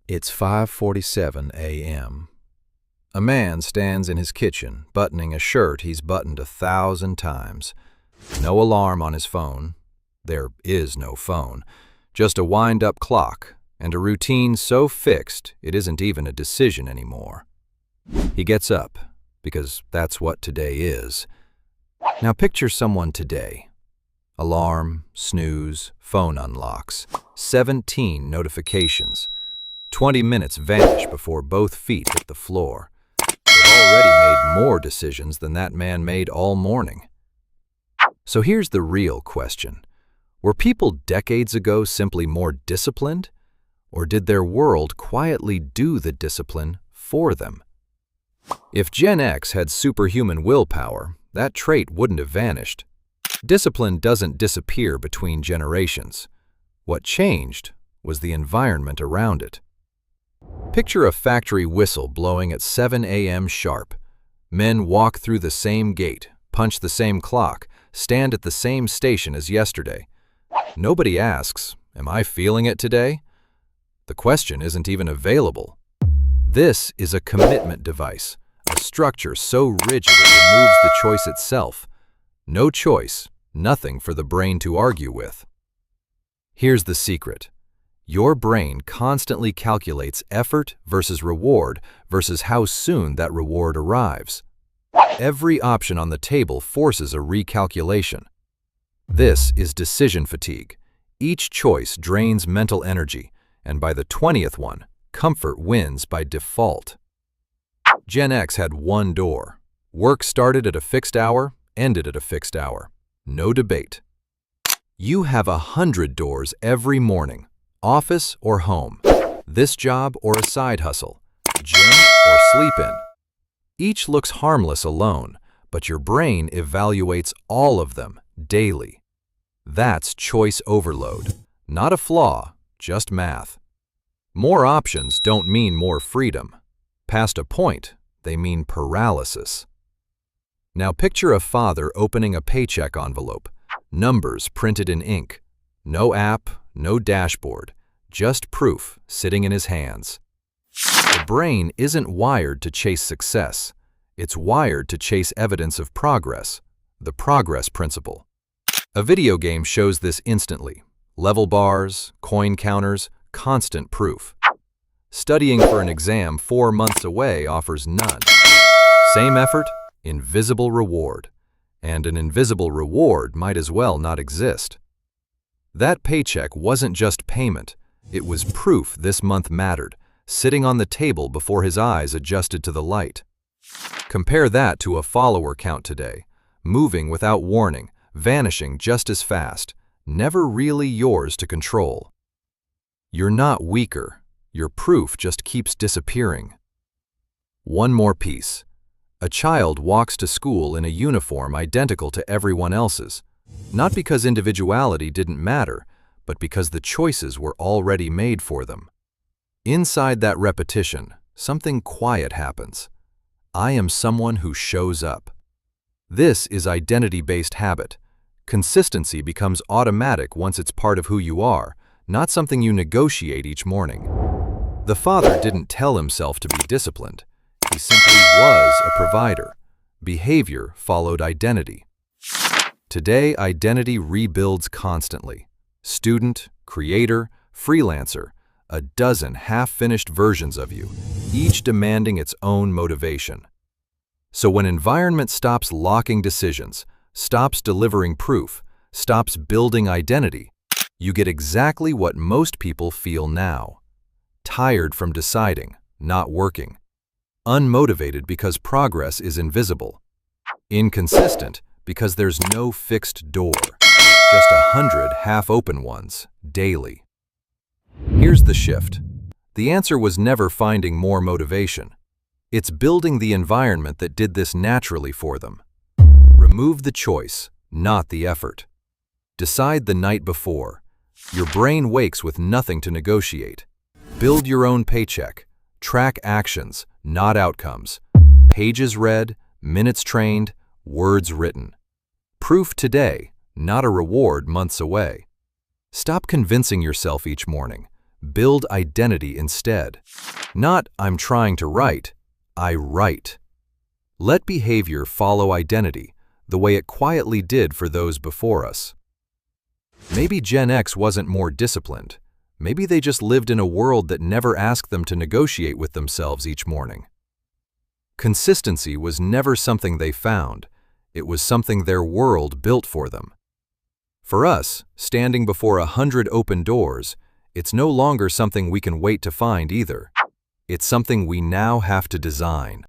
It's 5:47 a.m. A man stands in his kitchen, buttoning a shirt he's buttoned 1,000 times. No alarm on his phone. There is no phone. Just a wind-up clock, and a routine so fixed it isn't even a decision anymore. He gets up, because that's what today is. Now picture someone today. Alarm, snooze, phone unlocks, 17 notifications. 20 minutes vanish before both feet hit the floor. They've already made more decisions than that man made all morning. So here's the real question. Were people decades ago simply more disciplined? Or did their world quietly do the discipline for them? If Gen X had superhuman willpower, that trait wouldn't have vanished. Discipline doesn't disappear between generations. What changed was the environment around it. Picture a factory whistle blowing at 7 a.m. sharp. Men walk through the same gate, punch the same clock, stand at the same station as yesterday. Nobody asks, "Am I feeling it today?" The question isn't even available. This is a commitment device, a structure so rigid it removes the choice itself. No choice, nothing for the brain to argue with. Here's the secret. Your brain constantly calculates effort versus reward versus how soon that reward arrives. Every option on the table forces a recalculation. This is decision fatigue. Each choice drains mental energy, and by the 20th one, comfort wins by default. Gen X had one door. Work started at a fixed hour, ended at a fixed hour. No debate. You have 100 doors every morning. Office or home, this job or a side hustle, gym or sleep in. Each looks harmless alone, but your brain evaluates all of them daily. That's choice overload, not a flaw, just math. More options don't mean more freedom. Past a point, they mean paralysis. Now picture a father opening a paycheck envelope, numbers printed in ink. No app, no dashboard, just proof sitting in his hands. The brain isn't wired to chase success. It's wired to chase evidence of progress, the progress principle. A video game shows this instantly. Level bars, coin counters, constant proof. Studying for an exam 4 months away offers none. Same effort, invisible reward. And an invisible reward might as well not exist. That paycheck wasn't just payment, it was proof this month mattered, sitting on the table before his eyes adjusted to the light. Compare that to a follower count today, moving without warning, vanishing just as fast, never really yours to control. You're not weaker, your proof just keeps disappearing. One more piece. A child walks to school in a uniform identical to everyone else's. Not because individuality didn't matter, but because the choices were already made for them. Inside that repetition, something quiet happens. I am someone who shows up. This is identity-based habit. Consistency becomes automatic once it's part of who you are, not something you negotiate each morning. The father didn't tell himself to be disciplined. He simply was a provider. Behavior followed identity. Today, identity rebuilds constantly. Student, creator, freelancer, a dozen half-finished versions of you, each demanding its own motivation. So when environment stops locking decisions, stops delivering proof, stops building identity, you get exactly what most people feel now. Tired from deciding, not working. Unmotivated because progress is invisible. Inconsistent because there's no fixed door, just 100 half-open ones, daily. Here's the shift. The answer was never finding more motivation. It's building the environment that did this naturally for them. Remove the choice, not the effort. Decide the night before. Your brain wakes with nothing to negotiate. Build your own paycheck. Track actions, not outcomes. Pages read, minutes trained, words written. Proof today, not a reward months away. Stop convincing yourself each morning. Build identity instead. Not "I'm trying to write," I write. Let behavior follow identity, the way it quietly did for those before us. Maybe Gen X wasn't more disciplined. Maybe they just lived in a world that never asked them to negotiate with themselves each morning. Consistency was never something they found. It was something their world built for them. For us, standing before 100 open doors, it's no longer something we can wait to find either. It's something we now have to design.